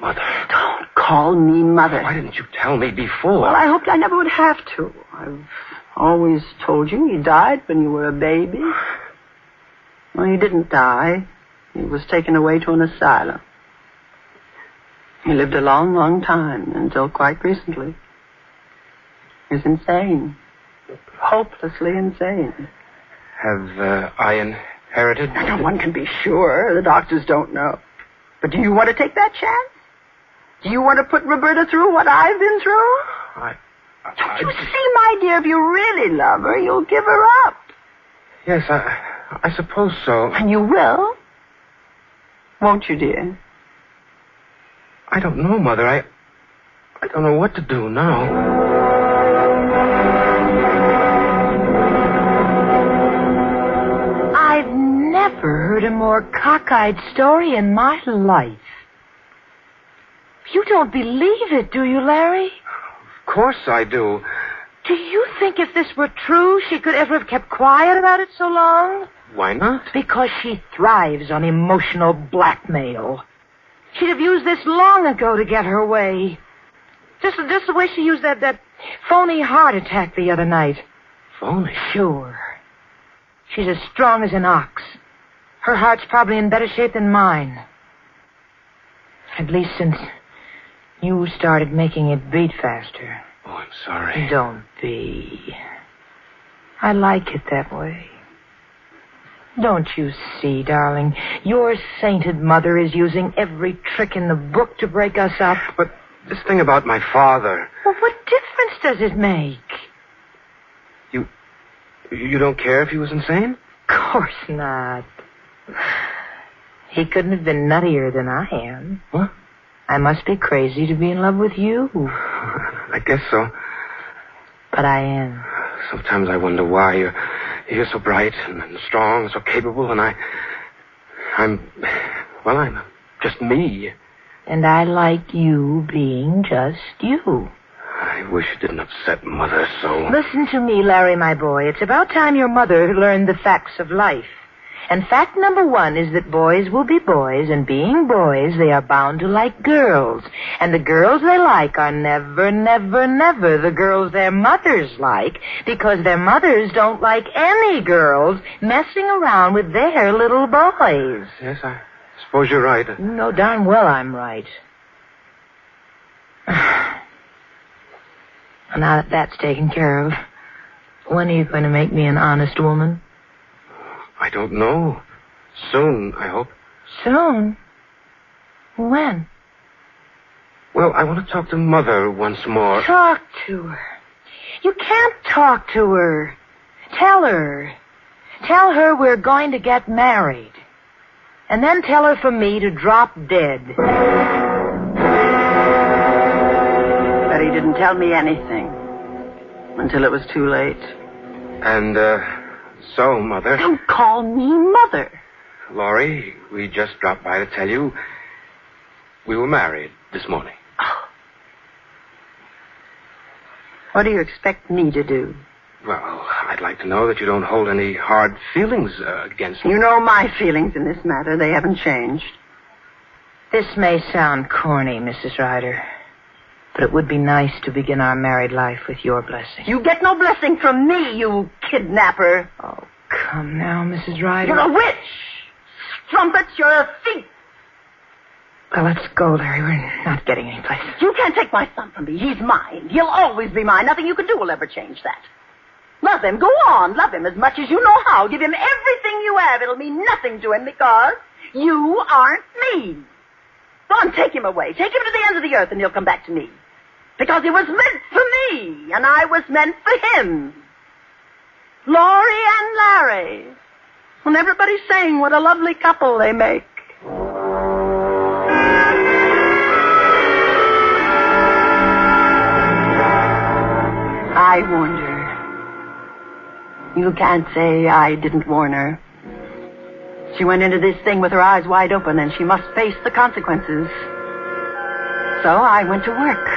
Mother. Don't call me Mother. Why didn't you tell me before? Well, I hoped I never would have to. I've always told you he died when you were a baby. Well, he didn't die. He was taken away to an asylum. He lived a long, long time, until quite recently. He was insane. Hopelessly insane. Have I inherited? No one can be sure. The doctors don't know. But do you want to take that chance? Do you want to put Roberta through what I've been through? Don't you see, my dear, if you really love her, you'll give her up. Yes, I suppose so. And you will? Won't you, dear? I don't know, Mother. I don't know what to do now. I've never heard a more cockeyed story in my life. You don't believe it, do you, Larry? Of course I do. Do you think if this were true, she could ever have kept quiet about it so long? Why not? Because she thrives on emotional blackmail. She'd have used this long ago to get her way. Just the way she used that phony heart attack the other night. Phony? Sure. She's as strong as an ox. Her heart's probably in better shape than mine. At least since you started making it beat faster. Oh, I'm sorry. Don't be. I like it that way. Don't you see, darling? Your sainted mother is using every trick in the book to break us up. But this thing about my father... Well, what difference does it make? You don't care if he was insane? Of course not. He couldn't have been nuttier than I am. What? I must be crazy to be in love with you. I guess so. But I am. Sometimes I wonder why you're so bright and strong and so capable, and I'm just me. And I like you being just you. I wish it didn't upset Mother so. Listen to me, Larry, my boy. It's about time your mother learned the facts of life. And fact number 1 is that boys will be boys, and being boys, they are bound to like girls. And the girls they like are never, never, never the girls their mothers like, because their mothers don't like any girls messing around with their little boys. Yes, I suppose you're right. You know darn well I'm right. Now that that's taken care of, when are you going to make me an honest woman? I don't know. Soon, I hope. Soon? When? Well, I want to talk to Mother once more. Talk to her. You can't talk to her. Tell her. Tell her we're going to get married. And then tell her for me to drop dead. But he didn't tell me anything until it was too late. And, so, Mother... Don't call me Mother. Laurie, we just dropped by to tell you we were married this morning. Oh. What do you expect me to do? Well, I'd like to know that you don't hold any hard feelings against me. You know my feelings in this matter. They haven't changed. This may sound corny, Mrs. Ryder, but it would be nice to begin our married life with your blessing. You get no blessing from me, you kidnapper. Oh, come now, Mrs. Ryder. You're a witch. Strumpet, you're a thief. Well, let's go, Larry. We're not getting any place. You can't take my son from me. He's mine. He'll always be mine. Nothing you can do will ever change that. Love him. Go on. Love him as much as you know how. Give him everything you have. It'll mean nothing to him because you aren't me. Go on, take him away. Take him to the ends of the earth and he'll come back to me. Because he was meant for me, and I was meant for him. Laurie and Larry. And everybody's saying what a lovely couple they make. I warned her. You can't say I didn't warn her. She went into this thing with her eyes wide open, and she must face the consequences. So I went to work.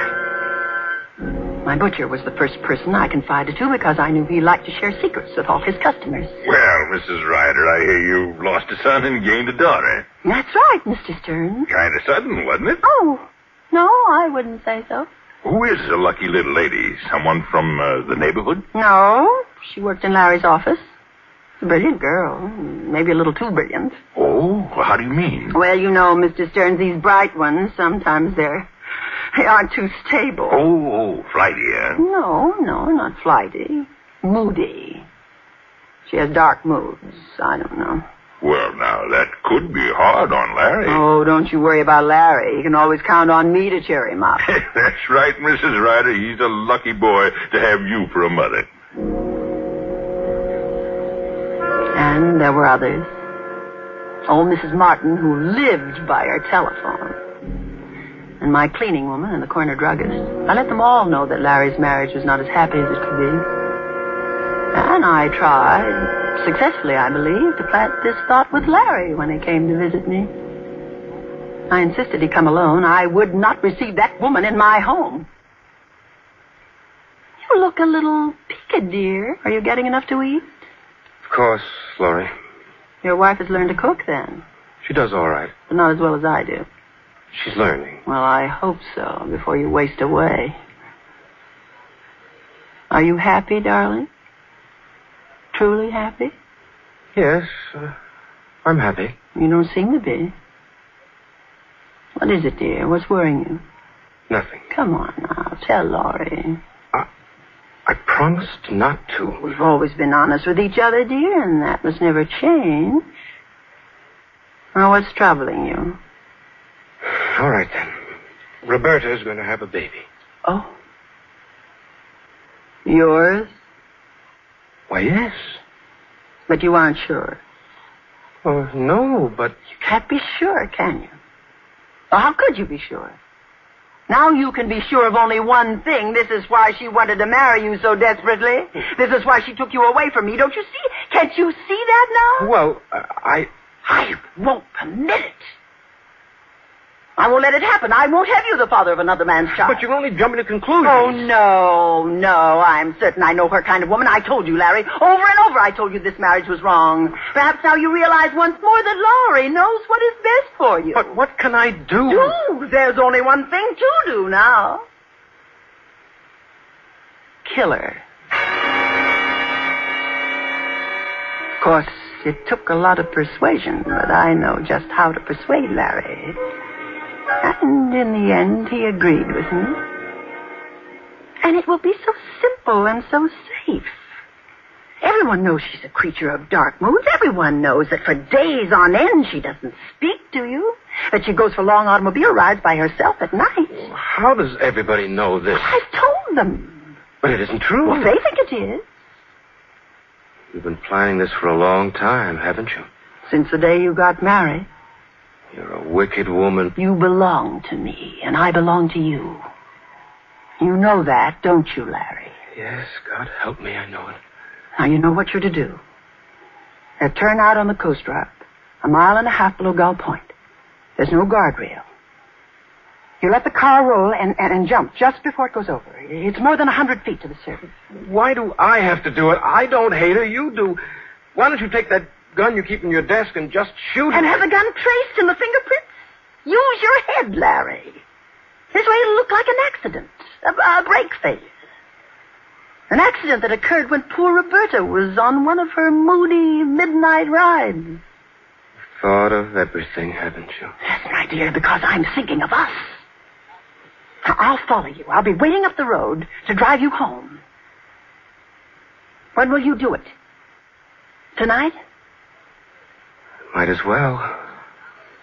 My butcher was the first person I confided to because I knew he liked to share secrets with all his customers. Well, Mrs. Ryder, I hear you lost a son and gained a daughter. That's right, Mr. Stearns. Kind of sudden, wasn't it? Oh, No, I wouldn't say so. Who is the lucky little lady? Someone from the neighborhood? No, she worked in Larry's office. A brilliant girl. Maybe a little too brilliant. Oh, how do you mean? Well, you know, Mr. Stearns, these bright ones, sometimes they aren't too stable. Oh, flighty, eh? No, not flighty. Moody. She has dark moods. I don't know. Well, now, that could be hard on Larry. Oh, don't you worry about Larry. You can always count on me to cheer him up. That's right, Mrs. Ryder. He's a lucky boy to have you for a mother. And there were others. Old Mrs. Martin, who lived by her telephone. And my cleaning woman and the corner druggist. I let them all know that Larry's marriage was not as happy as it could be. And I tried, successfully I believe, to plant this thought with Larry when he came to visit me. I insisted he come alone. I would not receive that woman in my home. You look a little peaked, dear. Are you getting enough to eat? Of course, Laurie. Your wife has learned to cook, then. She does all right. But not as well as I do. She's learning. Well, I hope so, before you waste away. Are you happy, darling? Truly happy? Yes, I'm happy. You don't seem to be. What is it, dear? What's worrying you? Nothing. Come on now, tell Laurie. I promised not to. We've always been honest with each other, dear, and that must never change. Now, what's troubling you? All right, then. Roberta's going to have a baby. Oh. Yours? Why, yes. But you aren't sure. Oh, no, but... You can't be sure, can you? Well, how could you be sure? Now you can be sure of only one thing. This is why she wanted to marry you so desperately. This is why she took you away from me. Don't you see? Can't you see that now? Well, I won't permit it. I won't let it happen. I won't have you the father of another man's child. But you're only jumping to conclusions. Oh, no. I'm certain I know her kind of woman. I told you, Larry. Over and over I told you this marriage was wrong. Perhaps now you realize once more that Laurie knows what is best for you. But what can I do? Do? There's only one thing to do now. Kill her. Of course, it took a lot of persuasion, but I know just how to persuade Larry. And in the end, he agreed with me. And it will be so simple and so safe. Everyone knows she's a creature of dark moods. Everyone knows that for days on end she doesn't speak to you. That she goes for long automobile rides by herself at night. How does everybody know this? I've told them. But it isn't true. Well, they think it is. You've been planning this for a long time, haven't you? Since the day you got married. You're a wicked woman. You belong to me, and I belong to you. You know that, don't you, Larry? Yes, God help me, I know it. Now, you know what you're to do. Turn out on the coast route, 1.5 miles below Gull Point. There's no guardrail. You let the car roll and jump just before it goes over. It's more than 100 feet to the surface. Why do I have to do it? I don't hate her, you do. Why don't you take that gun you keep in your desk and just shoot her? And have the gun traced in the fingerprints? Use your head, Larry. This way it'll look like an accident, a brake failure. An accident that occurred when poor Roberta was on one of her moody midnight rides. You've thought of everything, haven't you? Yes, my dear, because I'm thinking of us. Now, I'll follow you. I'll be waiting up the road to drive you home. When will you do it? Tonight? Might as well.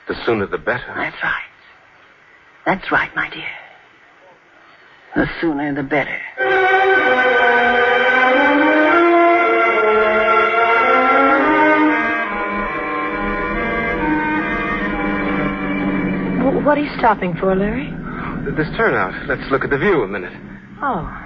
The sooner the better. That's right. That's right, my dear. The sooner the better. What are you stopping for, Larry? This turnout. Let's look at the view a minute. Oh.